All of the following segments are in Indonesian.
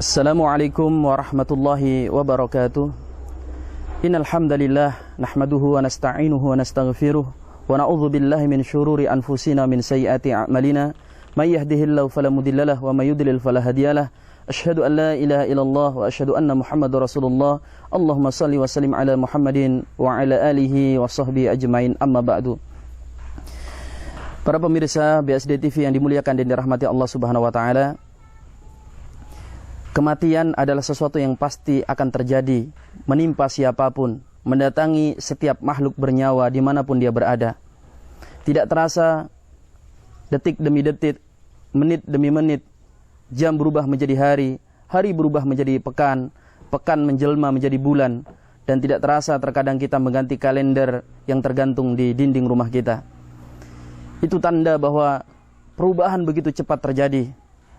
Assalamualaikum warahmatullahi wabarakatuh. Innal hamdalillah nahmaduhu wa nasta'inuhu wa nastaghfiruh wa na'udzu billahi min syururi anfusina min sayyiati a'malina may yahdihillahu fala mudhillalah wa may yudlil fala hadiyalah. Asyhadu an la ilaha illallah wa asyhadu anna Muhammadar Rasulullah. Allahumma shalli wa sallim ala Muhammadin wa ala alihi wa sahbihi ajmain, amma ba'du. Para pemirsa BSD TV yang dimuliakan dan dirahmati Allah Subhanahu wa taala, kematian adalah sesuatu yang pasti akan terjadi, menimpa siapapun, mendatangi setiap makhluk bernyawa dimanapun dia berada. Tidak terasa, detik demi detik, menit demi menit, jam berubah menjadi hari, hari berubah menjadi pekan, pekan menjelma menjadi bulan, dan tidak terasa terkadang kita mengganti kalender yang tergantung di dinding rumah kita. Itu tanda bahwa perubahan begitu cepat terjadi.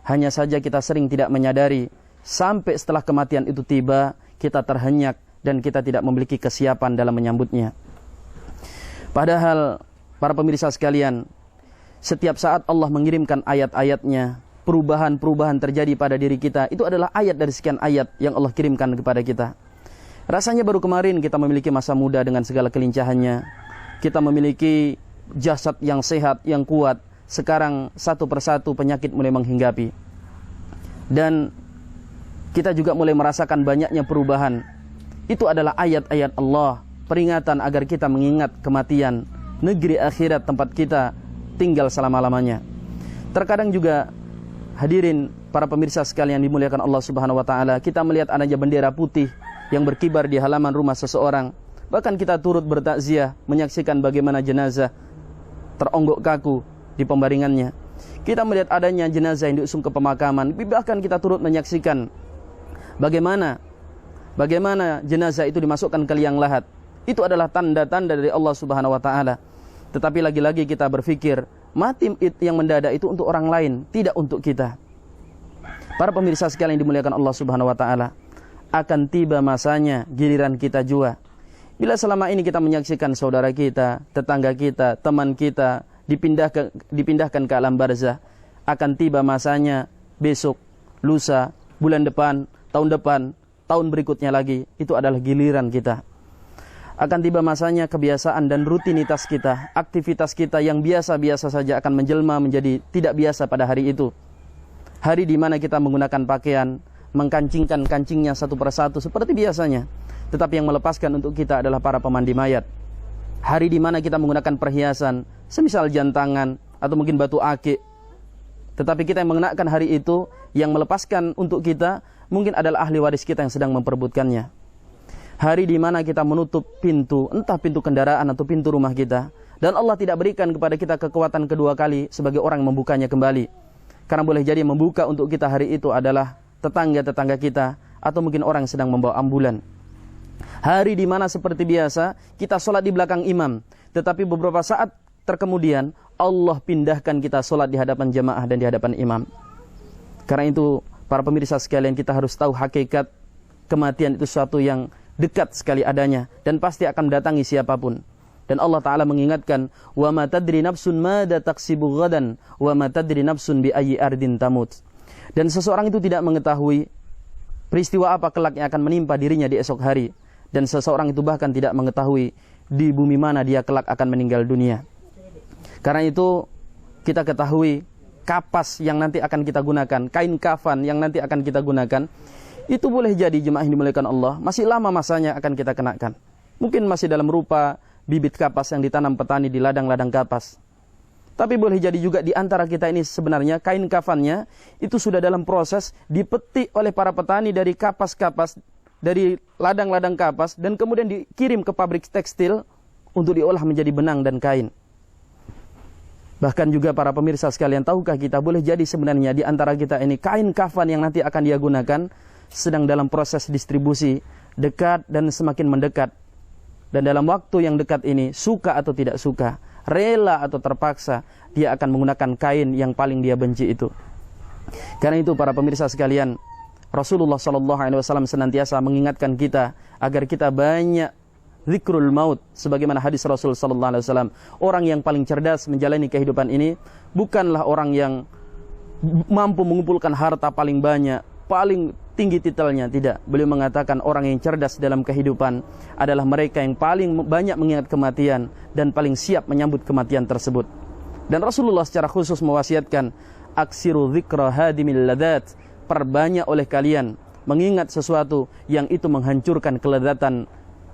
Hanya saja kita sering tidak menyadari. Sampai setelah kematian itu tiba, kita terhenyak dan kita tidak memiliki kesiapan dalam menyambutnya. Padahal, para pemirsa sekalian, setiap saat Allah mengirimkan ayat-ayatnya, perubahan-perubahan terjadi pada diri kita. Itu adalah ayat dari sekian ayat yang Allah kirimkan kepada kita. Rasanya baru kemarin kita memiliki masa muda dengan segala kelincahannya. Kita memiliki jasad yang sehat, yang kuat. Sekarang satu persatu penyakit mulai menghinggapi. Dan kita juga mulai merasakan banyaknya perubahan. Itu adalah ayat-ayat Allah, peringatan agar kita mengingat kematian, negeri akhirat tempat kita tinggal selama-lamanya. Terkadang juga, hadirin para pemirsa sekalian dimuliakan Allah Subhanahu wa taala, kita melihat adanya bendera putih yang berkibar di halaman rumah seseorang. Bahkan kita turut bertakziah menyaksikan bagaimana jenazah teronggok kaku di pembaringannya. Kita melihat adanya jenazah yang diusung ke pemakaman, bahkan kita turut menyaksikan bagaimana jenazah itu dimasukkan ke liang lahat. Itu adalah tanda-tanda dari Allah Subhanahu wa taala. Tetapi lagi-lagi kita berpikir, mati yang mendadak itu untuk orang lain, tidak untuk kita. Para pemirsa sekalian yang dimuliakan Allah Subhanahu wa taala, akan tiba masanya giliran kita juga. Bila selama ini kita menyaksikan saudara kita, tetangga kita, teman kita dipindahkan ke alam barzah, akan tiba masanya besok, lusa, bulan depan, tahun berikutnya lagi, itu adalah giliran kita. Akan tiba masanya kebiasaan dan rutinitas kita, aktivitas kita yang biasa-biasa saja akan menjelma menjadi tidak biasa pada hari itu. Hari di mana kita menggunakan pakaian, mengkancingkan kancingnya satu persatu seperti biasanya. Tetapi yang melepaskan untuk kita adalah para pemandi mayat. Hari di mana kita menggunakan perhiasan, semisal jam tangan atau mungkin batu akik. Tetapi kita yang mengenakan hari itu, yang melepaskan untuk kita, mungkin adalah ahli waris kita yang sedang memperebutkannya. Hari di mana kita menutup pintu, entah pintu kendaraan atau pintu rumah kita. Dan Allah tidak berikan kepada kita kekuatan kedua kali sebagai orang yang membukanya kembali. Karena boleh jadi membuka untuk kita hari itu adalah tetangga-tetangga kita, atau mungkin orang yang sedang membawa ambulan. Hari di mana seperti biasa, kita sholat di belakang imam. Tetapi beberapa saat terkemudian, Allah pindahkan kita sholat di hadapan jamaah dan di hadapan imam. Karena itu, para pemirsa sekalian, kita harus tahu hakikat kematian itu sesuatu yang dekat sekali adanya dan pasti akan mendatangi siapapun. Dan Allah Ta'ala mengingatkan, wa ma tadri nafsun mada taksibu ghadan wa ma tadri nafsun bi ayyi ardin tamut. Dan seseorang itu tidak mengetahui peristiwa apa kelak yang akan menimpa dirinya di esok hari. Dan seseorang itu bahkan tidak mengetahui di bumi mana dia kelak akan meninggal dunia. Karena itu kita ketahui kapas yang nanti akan kita gunakan, kain kafan yang nanti akan kita gunakan, itu boleh jadi jemaah yang dimuliakan Allah, masih lama masanya akan kita kenakan. Mungkin masih dalam rupa bibit kapas yang ditanam petani di ladang-ladang kapas. Tapi boleh jadi juga di antara kita ini sebenarnya kain kafannya itu sudah dalam proses dipetik oleh para petani dari kapas-kapas, dari ladang-ladang kapas, dan kemudian dikirim ke pabrik tekstil untuk diolah menjadi benang dan kain. Bahkan juga para pemirsa sekalian, tahukah kita boleh jadi sebenarnya di antara kita ini kain kafan yang nanti akan dia gunakan sedang dalam proses distribusi, dekat dan semakin mendekat. Dan dalam waktu yang dekat ini, suka atau tidak suka, rela atau terpaksa, dia akan menggunakan kain yang paling dia benci itu. Karena itu para pemirsa sekalian, Rasulullah SAW senantiasa mengingatkan kita agar kita banyak zikrul maut, sebagaimana hadis Rasul SAW. Orang yang paling cerdas menjalani kehidupan ini bukanlah orang yang mampu mengumpulkan harta paling banyak, paling tinggi titelnya, tidak. Beliau mengatakan orang yang cerdas dalam kehidupan adalah mereka yang paling banyak mengingat kematian dan paling siap menyambut kematian tersebut. Dan Rasulullah secara khusus mewasiatkan, aksiru dzikra hadimil ladat, perbanyak oleh kalian mengingat sesuatu yang itu menghancurkan kelezatan,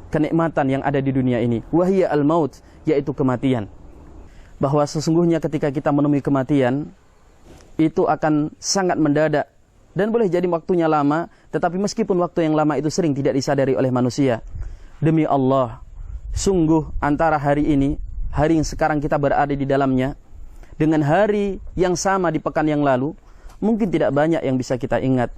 kenikmatan yang ada di dunia ini. Wahia al-maut, yaitu kematian. Bahwa sesungguhnya ketika kita menemui kematian, itu akan sangat mendadak dan boleh jadi waktunya lama, tetapi meskipun waktu yang lama itu sering tidak disadari oleh manusia. Demi Allah, sungguh antara hari ini, hari yang sekarang kita berada di dalamnya, dengan hari yang sama di pekan yang lalu, mungkin tidak banyak yang bisa kita ingat,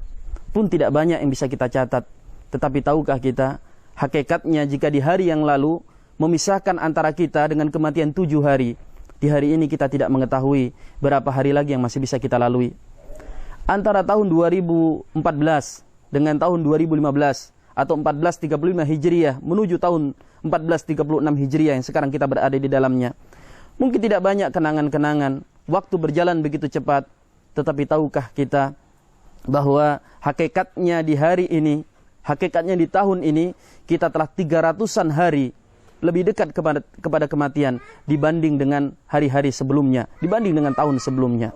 pun tidak banyak yang bisa kita catat. Tetapi tahukah kita, hakikatnya jika di hari yang lalu memisahkan antara kita dengan kematian 7 hari, di hari ini kita tidak mengetahui berapa hari lagi yang masih bisa kita lalui. Antara tahun 2014 dengan tahun 2015 atau 1435 Hijriah menuju tahun 1436 Hijriah yang sekarang kita berada di dalamnya, mungkin tidak banyak kenangan-kenangan, waktu berjalan begitu cepat, tetapi tahukah kita bahwa hakikatnya di hari ini, hakikatnya di tahun ini, kita telah 300-an hari lebih dekat kepada kematian dibanding dengan hari-hari sebelumnya, dibanding dengan tahun sebelumnya.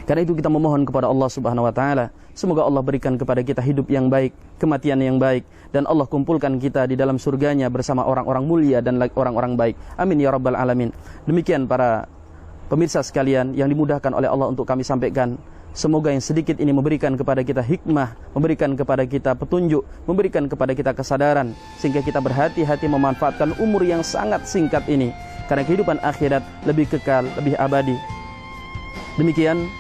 Karena itu kita memohon kepada Allah Subhanahu wa taala, semoga Allah berikan kepada kita hidup yang baik, kematian yang baik, dan Allah kumpulkan kita di dalam surganya bersama orang-orang mulia dan orang-orang baik. Amin ya rabbal alamin. Demikian para pemirsa sekalian yang dimudahkan oleh Allah untuk kami sampaikan. Semoga yang sedikit ini memberikan kepada kita hikmah, memberikan kepada kita petunjuk, memberikan kepada kita kesadaran, sehingga kita berhati-hati memanfaatkan umur yang sangat singkat ini, karena kehidupan akhirat lebih kekal, lebih abadi. Demikian,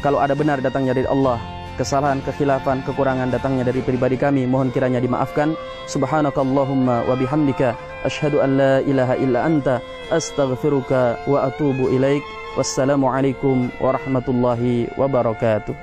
kalau ada benar datangnya dari Allah, kesalahan, kekhilafan, kekurangan datangnya dari pribadi kami, mohon kiranya dimaafkan. Subhanakallahumma wa bihamdika, asyhadu an la ilaha illa anta, astaghfiruka wa atubu ilaik. Wassalamualaikum warahmatullahi wabarakatuh.